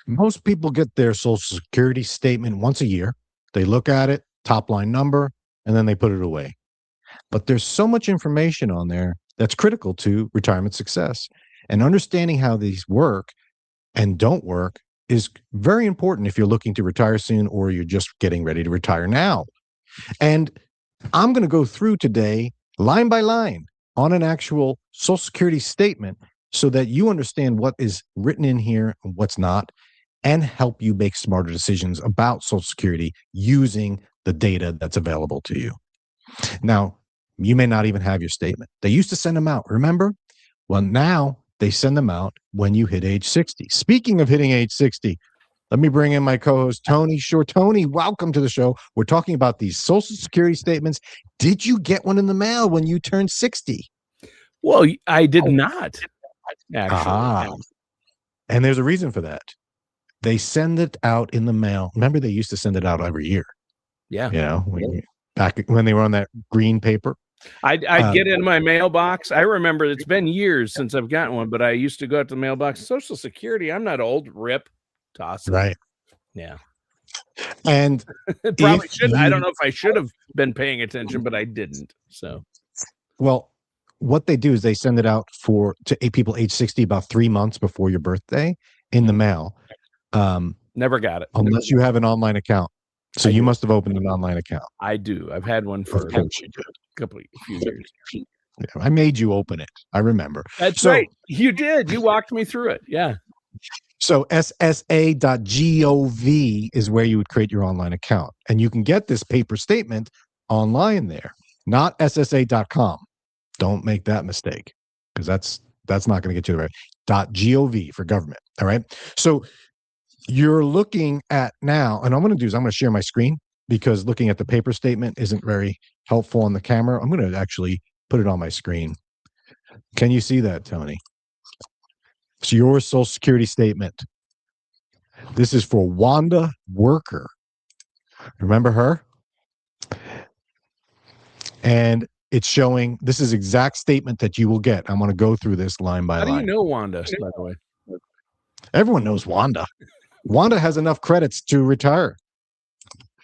Most people get their Social Security statement once a year. They look at it, top line number, and then they put it away. But there's so much information on there that's critical to retirement success. And understanding how these work and don't work is very important if you're looking to retire soon or you're just getting ready to retire now. And I'm going to go through today, line by line, on an actual Social Security statement so that you understand what is written in here and what's not, and help you make smarter decisions about Social Security using the data that's available to you. Now, you may not even have your statement. They used to send them out, remember? Well, now they send them out when you hit age 60. Speaking of hitting age 60, let me bring in my co-host, Tony Shore. Tony, welcome to the show. We're talking about these Social Security statements. Did you get one in the mail when you turned 60? Well, I did not, actually. And there's a reason for that. They send it out in the mail. Remember, they used to send it out every year. Yeah. You know, back when they were on that green paper. I'd get in my mailbox. I remember it's been years since I've gotten one, but I used to go out to the mailbox. Social Security, I'm not old. Rip. Toss it. Right. Yeah. And probably should. I don't know if I should have been paying attention, but I didn't. So, well, what they do is they send it out to people age 60 about 3 months before your birthday in the mail. Never got it. Unless you have an online account. So you must have opened an online account. I do. I've had one for a few years. Yeah, I made you open it. I remember. That's right. You did. You walked me through it. Yeah. So ssa.gov is where you would create your online account. And you can get this paper statement online there, not ssa.com. Don't make that mistake, because that's not going to get you the right. .gov for government. All right. So you're looking at now, and I'm going to share my screen, because looking at the paper statement isn't very helpful on the camera. I'm going to actually put it on my screen. Can you see that, Tony? It's your Social Security statement. This is for Wanda Worker. Remember her? And it's showing, this is exact statement that you will get. I'm going to go through this line by line. How do you know Wanda, by the way? Everyone knows Wanda. Wanda has enough credits to retire.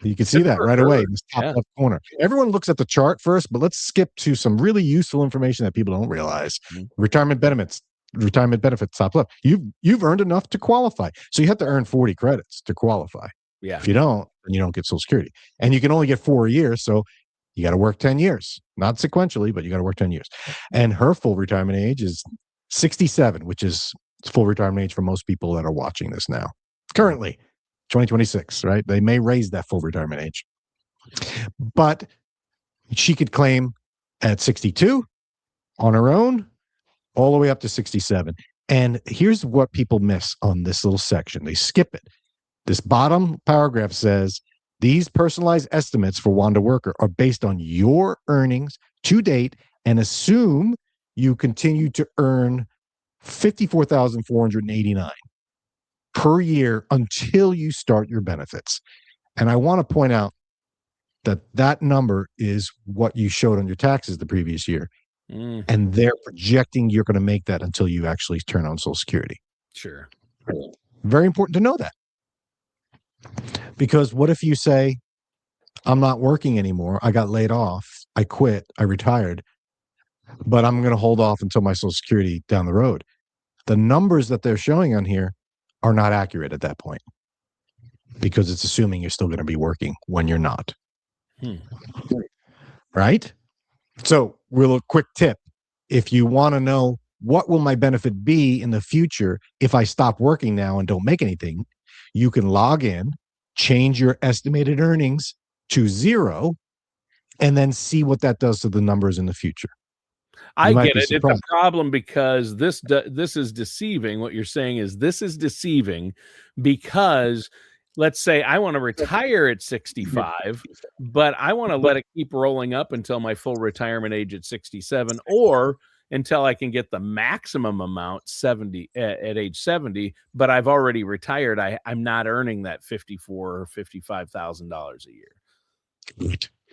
You can see that right away in this top left corner. Everyone looks at the chart first, but let's skip to some really useful information that people don't realize. Retirement benefits top left. You've earned enough to qualify. So you have to earn 40 credits to qualify. Yeah. If you don't, then you don't get Social Security. And you can only get 4 a year, so you got to work 10 years. Not sequentially, but you got to work 10 years. And her full retirement age is 67, which is full retirement age for most people that are watching this now. Currently, 2026, right? They may raise that full retirement age. But she could claim at 62 on her own, all the way up to 67. And here's what people miss on this little section. They skip it. This bottom paragraph says, these personalized estimates for Wanda Worker are based on your earnings to date and assume you continue to earn $54,489 per year until you start your benefits. And I want to point out that number is what you showed on your taxes the previous year. And they're projecting you're going to make that until you actually turn on Social Security. Sure. Very important to know that. Because what if you say, I'm not working anymore, I got laid off, I quit, I retired, but I'm going to hold off until my Social Security down the road. The numbers that they're showing on here are not accurate at that point, because it's assuming you're still going to be working when you're not. Right? So, real quick tip. If you want to know what will my benefit be in the future if I stop working now and don't make anything, you can log in, change your estimated earnings to 0, and then see what that does to the numbers in the future. I get it. It's a problem because this is deceiving. What you're saying is this is deceiving because let's say I want to retire at 65, but I want to let it keep rolling up until my full retirement age at 67, or until I can get the maximum amount at age 70, but I've already retired. I'm not earning that $54,000 or $55,000 a year.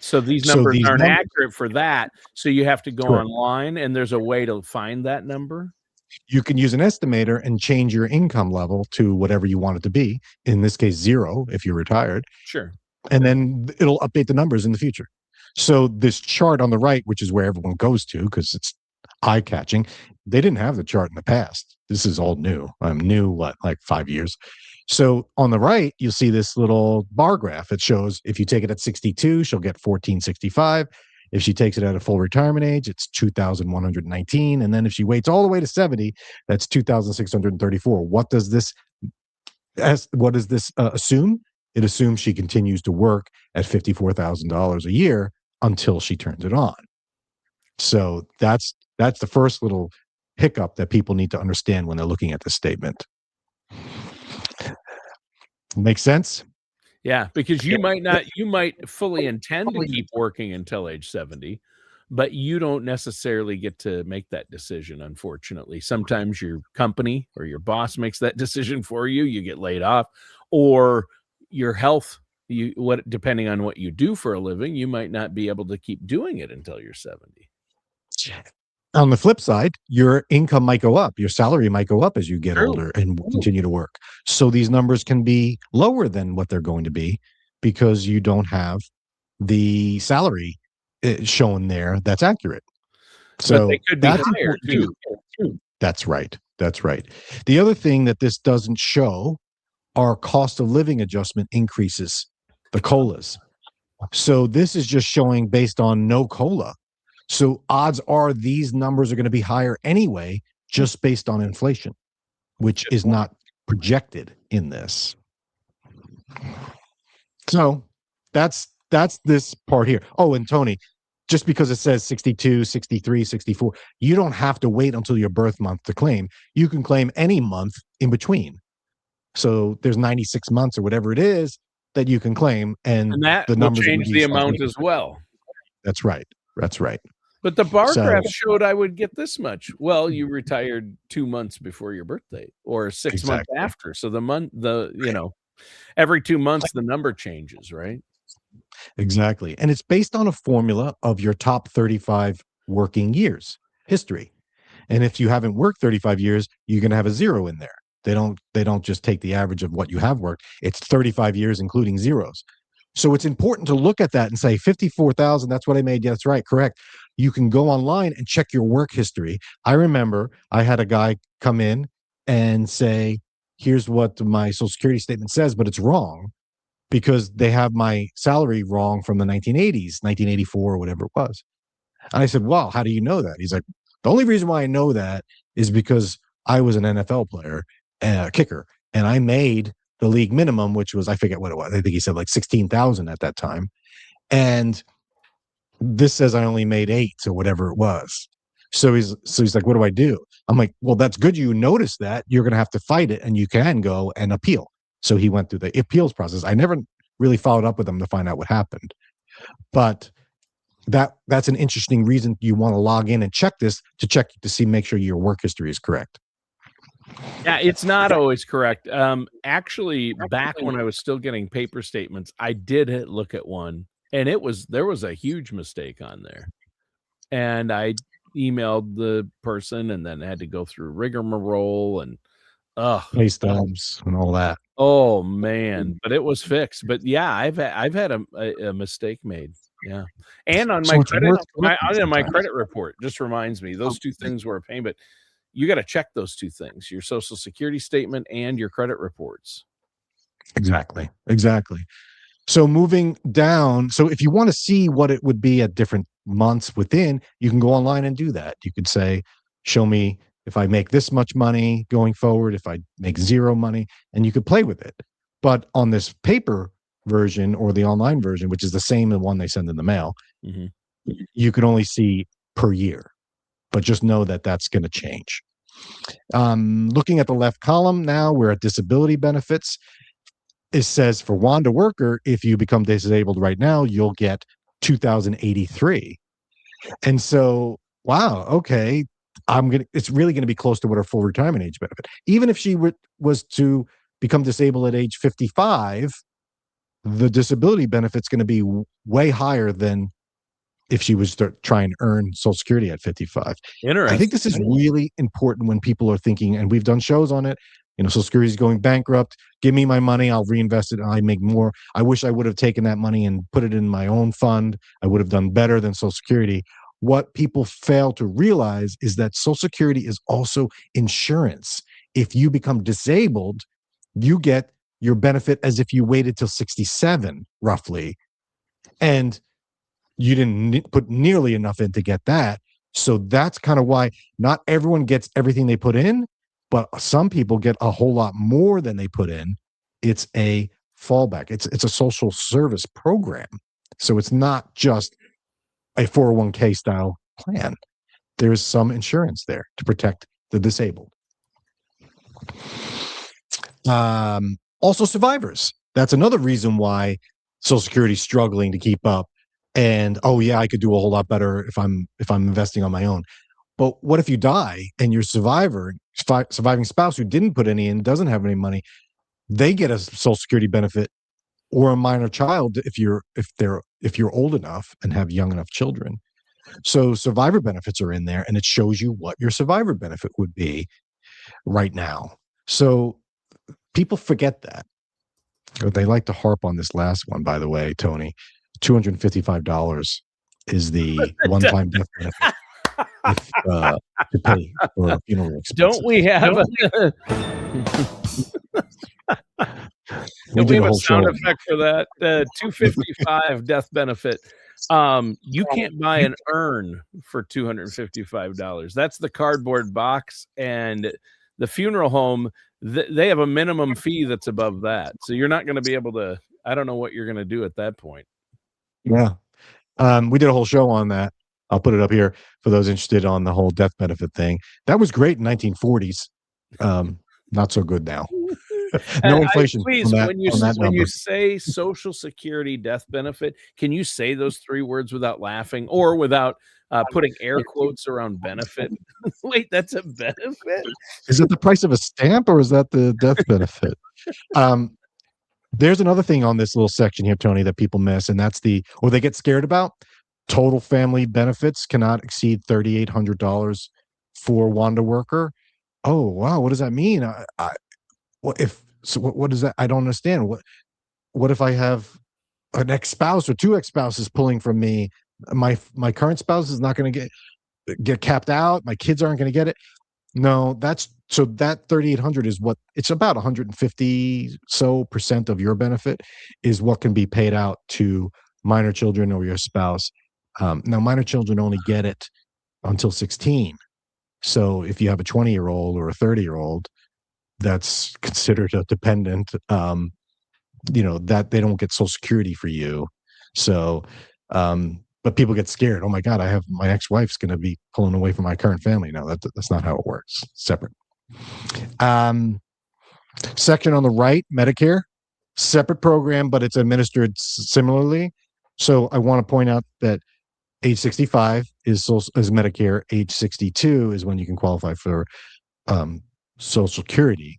So these numbers aren't accurate for that. So you have to go online, and there's a way to find that number. You can use an estimator and change your income level to whatever you want it to be. In this case, 0 if you're retired. Sure. And then it'll update the numbers in the future. So this chart on the right, which is where everyone goes to because it's eye-catching, they didn't have the chart in the past. This is all new. I'm new, like 5 years. So on the right, you'll see this little bar graph. It shows if you take it at 62, she'll get 1465. If she takes it at a full retirement age, it's 2,119. And then if she waits all the way to 70, that's 2,634. What does this assume? It assumes she continues to work at $54,000 a year until she turns it on. So that's the first little hiccup that people need to understand when they're looking at this statement. Make sense? Yeah, because you might fully intend to keep working until age 70, but you don't necessarily get to make that decision, unfortunately. Sometimes your company or your boss makes that decision for you. You get laid off, or your health, depending on what you do for a living, you might not be able to keep doing it until you're 70. On the flip side, your income might go up. Your salary might go up as you get older and continue to work. So these numbers can be lower than what they're going to be because you don't have the salary shown there that's accurate. So but they could be higher too. That's right. That's right. The other thing that this doesn't show are cost of living adjustment increases, the COLAs. So this is just showing based on no COLA. So odds are these numbers are going to be higher anyway, just based on inflation, which is not projected in this. So that's this part here. Oh, and Tony, just because it says 62, 63, 64, you don't have to wait until your birth month to claim. You can claim any month in between. So there's 96 months or whatever it is that you can claim, and that the numbers will change the amount as well. That's right. That's right. But the bar graph showed I would get this much. Well, you retired 2 months before your birthday, or 6 months after. So every 2 months the number changes, right? Exactly. And it's based on a formula of your top 35 working years history. And if you haven't worked 35 years, you're going to have a 0 in there. They don't just take the average of what you have worked. It's 35 years, including zeros. So it's important to look at that and say 54,000. That's what I made. Yeah, that's right. Correct. You can go online and check your work history. I remember I had a guy come in and say, here's what my Social Security statement says, but it's wrong because they have my salary wrong from the 1980s, 1984 or whatever it was. And I said, well, how do you know that? He's like, the only reason why I know that is because I was an NFL player, kicker, and I made the league minimum, which was, I forget what it was. I think he said like 16,000 at that time. And this says I only made 8 or whatever it was. So he's like, what do I do? I'm like, well, that's good. You notice that. You're going to have to fight it, and you can go and appeal. So he went through the appeals process. I never really followed up with him to find out what happened. But that's an interesting reason you want to log in and check this to see, make sure your work history is correct. Yeah, it's not always correct. Actually, back when I was still getting paper statements, I did look at one, and there was a huge mistake on there. And I emailed the person and then had to go through rigmarole and pay stubs and all that. Oh man, but it was fixed. But yeah, I've had a mistake made. Yeah. And on my credit report, just reminds me, those two things were a pain, but you got to check those two things, your Social Security statement and your credit reports. Exactly. So moving down, so if you want to see what it would be at different months within, you can go online and do that. You could say, show me if I make this much money going forward, if I make 0 money, and you could play with it. But on this paper version or the online version, which is the same as the one they send in the mail, you can only see per year. But just know that that's going to change. Looking at the left column now, we're at disability benefits. It says for Wanda Worker, if you become disabled right now, you'll get 2,083. And so, wow, okay, it's really going to be close to what her full retirement age benefit. Even if she was to become disabled at age 55, the disability benefit's going to be way higher than if she was to try and earn Social Security at 55. Interesting. I think this is really important when people are thinking, and we've done shows on it. Social Security is going bankrupt. Give me my money. I'll reinvest it and I make more. I wish I would have taken that money and put it in my own fund. I would have done better than Social Security. What people fail to realize is that Social Security is also insurance. If you become disabled, you get your benefit as if you waited till 67, roughly. And you didn't put nearly enough in to get that. So that's kind of why not everyone gets everything they put in, but some people get a whole lot more than they put in. It's a fallback. It's a social service program. So it's not just a 401k style plan. There's some insurance there to protect the disabled. Also survivors. That's another reason why Social Security is struggling to keep up. And I could do a whole lot better if I'm investing on my own. But what if you die and your surviving spouse who didn't put any in, doesn't have any money, they get a Social Security benefit, or a minor child if you're old enough and have young enough children. So survivor benefits are in there, and it shows you what your survivor benefit would be right now. So people forget that. They like to harp on this last one, by the way, Tony. $255 is the one-time death benefit to pay for funeral expenses. Don't we have we have a sound effect for that? 255 death benefit. You can't buy an urn for $255. That's the cardboard box, and the funeral home, they have a minimum fee that's above that. So you're not going to be able to, I don't know what you're going to do at that point. Yeah. We did a whole show on that. I'll put it up here for those interested on the whole death benefit thing. That was great in 1940s. Not so good now. No inflation. Please, when you say Social Security death benefit, can you say those three words without laughing or without putting air quotes around benefit? Wait, that's a benefit? Is it the price of a stamp, or is that the death benefit? There's another thing on this little section here, Tony, that people miss, and that's they get scared about. Total family benefits cannot exceed $3,800 for Wanda worker. Oh, wow. What does that mean? What does that? I don't understand. What if I have an ex-spouse or two ex-spouses pulling from me? My current spouse is not going to get capped out. My kids aren't going to get it. No, that 3,800 is what it's about. 150% of your benefit is what can be paid out to minor children or your spouse. Now, minor children only get it until 16. So if you have a 20-year-old or a 30-year-old, that's considered a dependent, that they don't get Social Security for you. So, but people get scared. Oh my God, I have my ex-wife's going to be pulling away from my current family. No, that's not how it works. Separate. Section on the right, Medicare, separate program, but it's administered similarly. So I want to point out that age 65 is Medicare. Age 62 is when you can qualify for Social Security.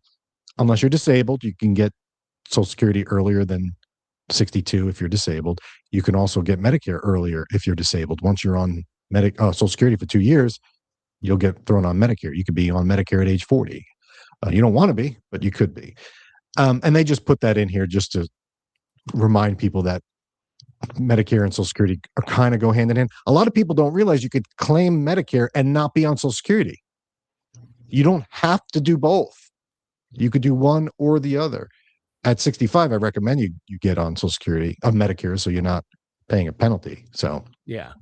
Unless you're disabled, you can get Social Security earlier than 62 if you're disabled. You can also get Medicare earlier if you're disabled. Once you're on Social Security for 2 years, you'll get thrown on Medicare. You could be on Medicare at age 40. You don't want to be, but you could be. And they just put that in here just to remind people that Medicare and Social Security are kind of go hand in hand. A lot of people don't realize you could claim Medicare and not be on Social Security. You don't have to do both. You could do one or the other. At 65, I recommend you get on Social Security, on Medicare, so you're not paying a penalty. So yeah.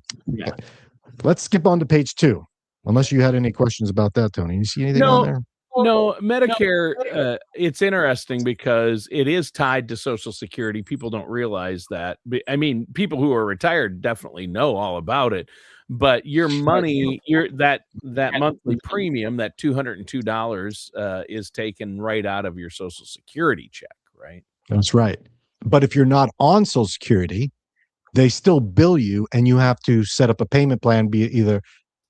Let's skip on to page 2. Unless you had any questions about that, Tony. You see anything on there? No, Medicare, it's interesting because it is tied to Social Security. People don't realize that. I mean, people who are retired definitely know all about it. But your money, that monthly premium, that $202 is taken right out of your Social Security check, right? That's right. But if you're not on Social Security, they still bill you, and you have to set up a payment plan, be it either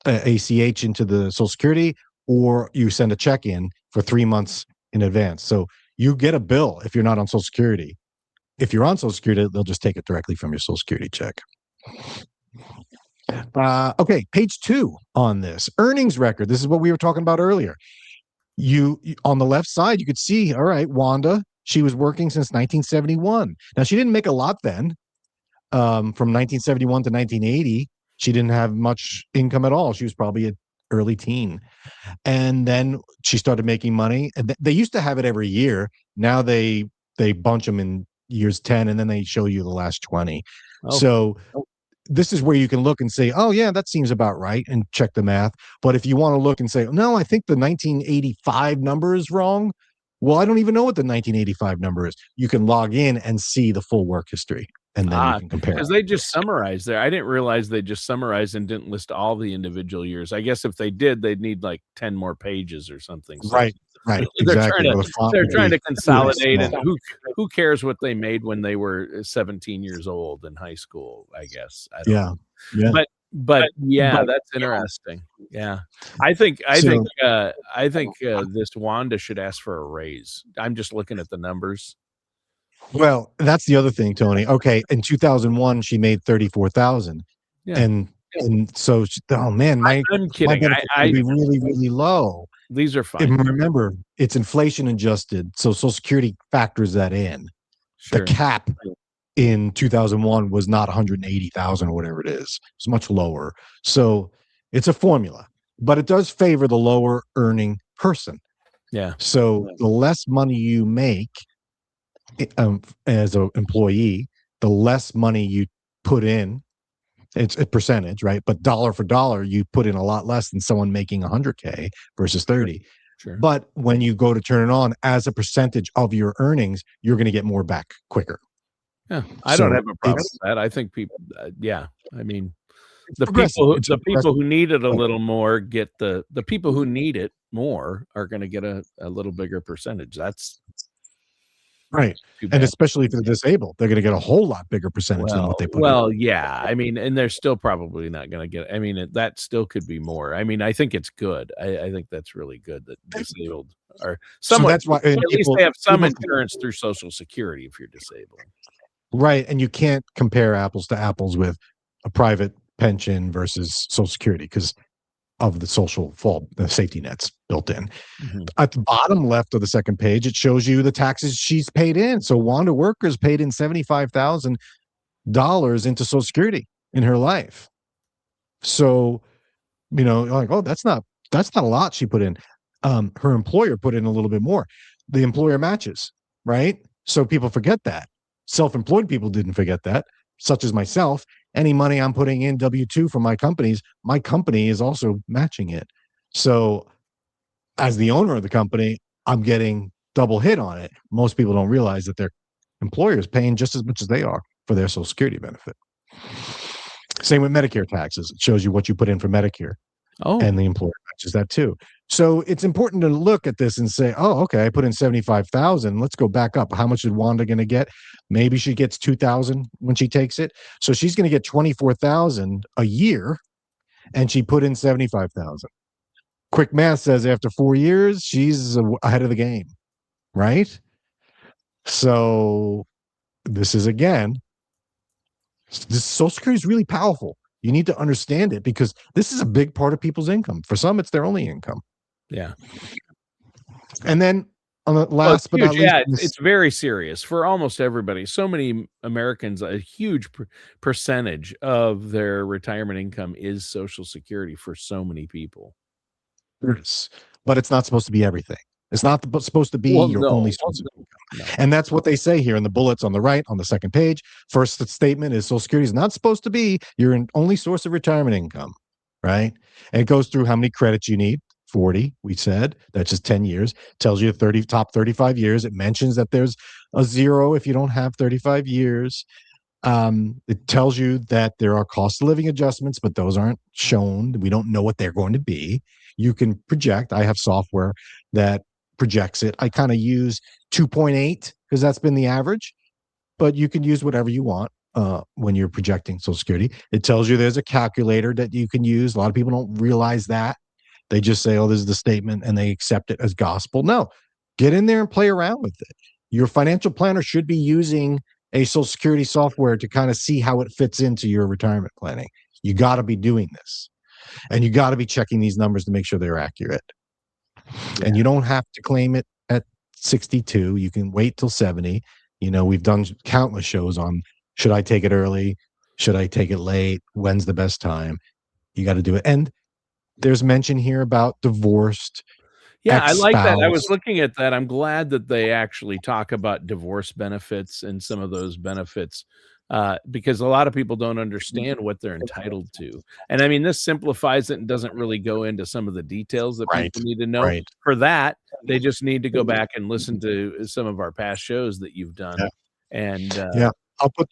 ACH into the Social Security, or you send a check in for 3 months in advance. So you get a bill if you're not on Social Security. If you're on Social Security, they'll just take it directly from your Social Security check. Okay, page 2 on this earnings record. This is what we were talking about earlier. You on the left side, you could see, all right, Wanda, she was working since 1971. Now she didn't make a lot then. From 1971 to 1980, she didn't have much income at all. She was probably an early teen. And then she started making money. And they used to have it every year. Now they bunch them in years 10 and then they show you the last 20. Okay. So this is where you can look and say, oh yeah, that seems about right, and check the math. But if you want to look and say, no, I think the 1985 number is wrong, well, I don't even know what the 1985 number is. You can log in and see the full work history, and then you can compare. Because they just summarized there. I didn't realize they just summarized and didn't list all the individual years. I guess if they did, they'd need like 10 more pages or something. So right. Exactly. They're trying to consolidate, and who cares what they made when they were 17 years old in high school, I guess. I don't know. Yeah. But that's interesting. Yeah. I think this Wanda should ask for a raise. I'm just looking at the numbers. Well, that's the other thing, Tony. Okay, in 2001 she made 34,000. Yeah. And so oh man, I'm kidding. I'd be really, really low. These are fine. And remember, it's inflation adjusted, so Social Security factors that in. Sure. The cap in 2001 was not 180,000 or whatever it is. It's much lower. So it's a formula, but it does favor the lower earning person. Yeah. So the less money you make as an employee, the less money you put in. It's a percentage, right? But dollar for dollar, you put in a lot less than someone making 100K versus 30. Sure. But when you go to turn it on as a percentage of your earnings, you're going to get more back quicker. Yeah, I don't have a problem with that. I think people, I mean, the people who need it a little more get the people who need it more are going to get a little bigger percentage. That's right. And especially if they're disabled, they're going to get a whole lot bigger percentage than what they put in. Well, yeah. I mean, and they're still probably not going to get, I mean, that still could be more. I mean, I think it's good. I think that's really good that disabled are somewhat, so that's why, at least they have some insurance through Social Security if you're disabled. Right. And you can't compare apples to apples with a private pension versus Social Security because of the safety nets built in. Mm-hmm. At the bottom left of the second page, it shows you the taxes she's paid in. So Wanda Workers paid in $75,000 into Social Security in her life. So, like, oh, that's not a lot she put in. Her employer put in a little bit more. The employer matches, right? So people forget that. Self-employed people didn't forget that, such as myself. Any money I'm putting in W-2 for my company is also matching it. So as the owner of the company, I'm getting double hit on it. Most people don't realize that their employer is paying just as much as they are for their Social Security benefit. Same with Medicare taxes. It shows you what you put in for Medicare. Oh. And the employer matches that too. So it's important to look at this and say, oh, okay, I put in 75,000. Let's go back up. How much is Wanda going to get? Maybe she gets 2,000 when she takes it. So she's going to get 24,000 a year, and she put in 75,000. Quick math says after 4 years, she's ahead of the game, right? So this is, again, this Social Security is really powerful. You need to understand it because this is a big part of people's income. For some, it's their only income. Yeah. And then on the last but not least, it's very serious for almost everybody. So many Americans, a huge percentage of their retirement income is Social Security for so many people. Yes, but it's not supposed to be everything. It's not supposed to be your only source of income. No. And that's what they say here in the bullets on the right, on the second page. First statement is Social Security is not supposed to be your only source of retirement income, right? And it goes through how many credits you need. 40, we said. That's just 10 years. Tells you top 35 years. It mentions that there's a 0 if you don't have 35 years. It tells you that there are cost of living adjustments, but those aren't shown. We don't know what they're going to be. You can project. I have software that projects it. I kind of use 2.8 because that's been the average, but you can use whatever you want when you're projecting Social Security. It tells you there's a calculator that you can use. A lot of people don't realize that. They just say, oh, this is the statement, and they accept it as gospel. No, get in there and play around with it. Your financial planner should be using a Social Security software to kind of see how it fits into your retirement planning. You got to be doing this. And you got to be checking these numbers to make sure they're accurate. And you don't have to claim it at 62. You can wait till 70. We've done countless shows on, should I take it early? Should I take it late? When's the best time? You got to do it. And there's mention here about divorced. Yeah, I like that. I was looking at that. I'm glad that they actually talk about divorce benefits and some of those benefits, because a lot of people don't understand what they're entitled to. And I mean, this simplifies it and doesn't really go into some of the details that people need to know. Right. For that, they just need to go back and listen to some of our past shows that you've done. Yeah. And I'll put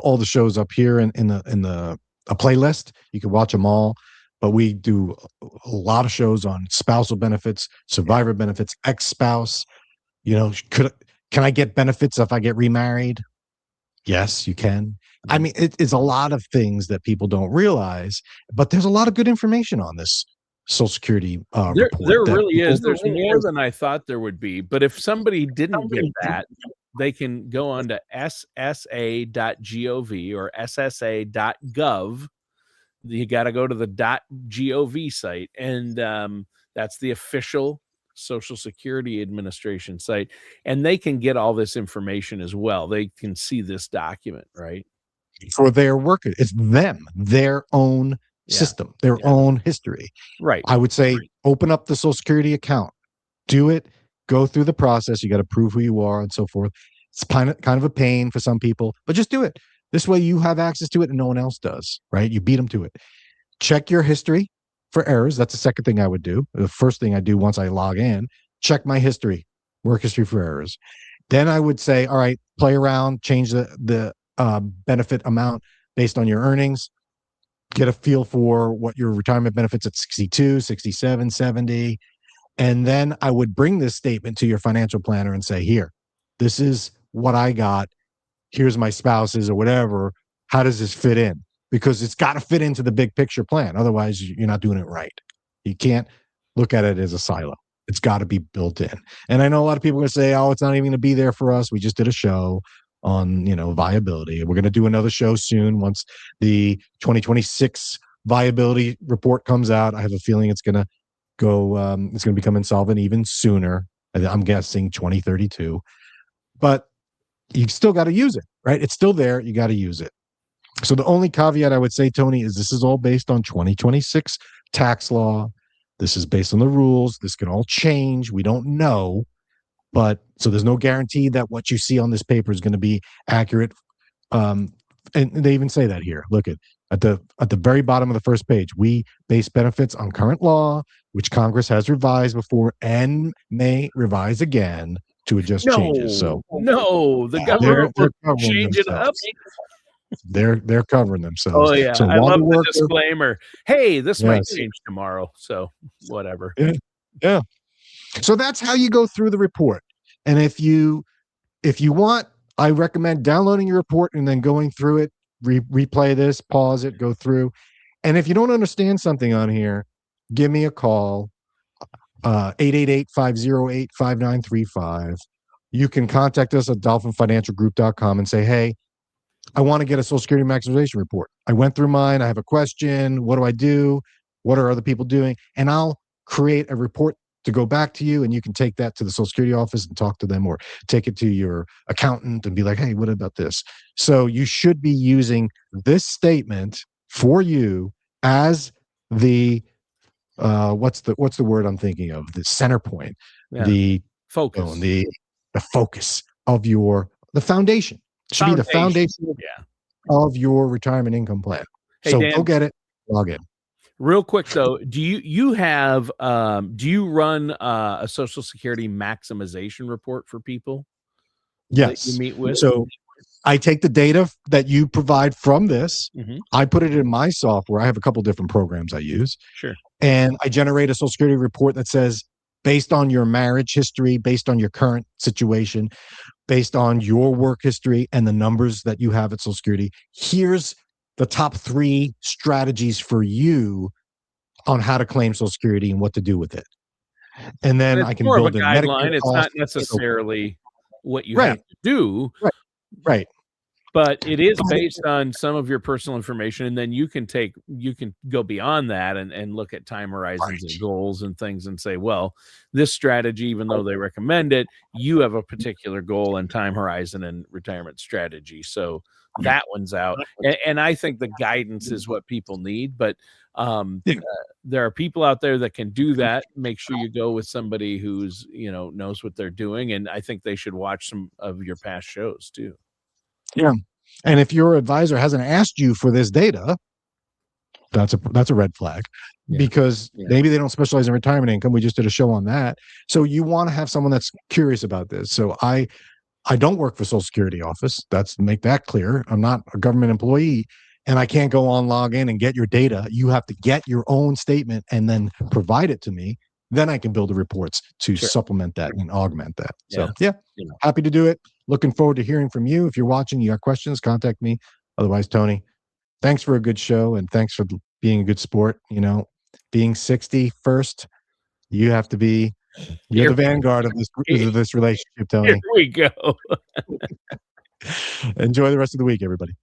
all the shows up here in a playlist. You can watch them all. But we do a lot of shows on spousal benefits, survivor benefits, ex-spouse. Can I get benefits if I get remarried? Yes, you can. I mean, it's a lot of things that people don't realize, but there's a lot of good information on this Social Security report. There really is. There's more than I thought there would be. But if somebody didn't get that, they can go on to ssa.gov or ssa.gov. You got to go to the .gov site, and that's the official Social Security Administration site, and they can get all this information as well. They can see this document, right? For their workers, it's their own system, their own history. Right. I would say open up the Social Security account, do it, go through the process. You got to prove who you are and so forth. It's kind of a pain for some people, but just do it. This way you have access to it and no one else does, right? You beat them to it. Check your history for errors. That's the second thing I would do. The first thing I do once I log in, check my history, work history for errors. Then I would say, all right, play around, change the benefit amount based on your earnings. Get a feel for what your retirement benefits at 62, 67, 70. And then I would bring this statement to your financial planner and say, here, this is what I got. Here's my spouse's or whatever. How does this fit in? Because it's got to fit into the big picture plan. Otherwise, you're not doing it right. You can't look at it as a silo. It's got to be built in. And I know a lot of people are going to say, oh, it's not even going to be there for us. We just did a show on, viability. We're going to do another show soon once the 2026 viability report comes out. I have a feeling it's going to go, it's going to become insolvent even sooner. I'm guessing 2032. But you still got to use it, right? It's still there. You got to use it. So the only caveat I would say, Tony, is this is all based on 2026 tax law. This is based on the rules. This can all change. We don't know. But so there's no guarantee that what you see on this paper is going to be accurate. And they even say that here. Look at the very bottom of the first page. We base benefits on current law, which Congress has revised before and may revise again to adjust changes. So the government will change it up. They're covering themselves. Oh yeah, so I love the disclaimer. Hey, this might change tomorrow, so whatever. Yeah. So that's how you go through the report. And if you want, I recommend downloading your report and then going through it, replay this, pause it, go through. And if you don't understand something on here, give me a call. 888-508-5935. You can contact us at dolphinfinancialgroup.com and say, hey, I want to get a Social Security maximization report. I went through mine. I have a question. What do I do? What are other people doing? And I'll create a report to go back to you, and you can take that to the Social Security office and talk to them, or take it to your accountant and be like, hey, what about this? So you should be using this statement for you as the what's the word I'm thinking of? The center point, the focus, the focus of the foundation. It should be the foundation of your retirement income plan. Hey, so Dan, go get it, log in. Real quick though, do you run a Social Security maximization report for people? Yes. That you meet with? So I take the data that you provide from this. I put it in my software. I have a couple different programs I use. Sure. And I generate a Social Security report that says, based on your marriage history, based on your current situation, based on your work history and the numbers that you have at Social Security, here's the top 3 strategies for you on how to claim Social Security and what to do with it. And then I can build a guideline. It's not necessarily what you have to do. Right. but it is based on some of your personal information, and then you can go beyond that and look at time horizons and goals and things and say, well, this strategy, even though they recommend it, you have a particular goal and time horizon and retirement strategy, so that one's out. And I think the guidance is what people need, but there are people out there that can do that. Make sure you go with somebody who's, knows what they're doing, and I think they should watch some of your past shows too. Yeah. And if your advisor hasn't asked you for this data, that's a red flag, because maybe they don't specialize in retirement income. We just did a show on that. So you want to have someone that's curious about this. So I don't work for Social Security office. Make that clear. I'm not a government employee, and I can't go on, log in and get your data. You have to get your own statement and then provide it to me. Then I can build the reports to supplement that and augment that. So happy to do it. Looking forward to hearing from you. If you're watching, you got questions, contact me. Otherwise, Tony, thanks for a good show, and thanks for being a good sport. Being 60 first, you have to be, you're the vanguard of this relationship, Tony. Here we go. Enjoy the rest of the week, everybody.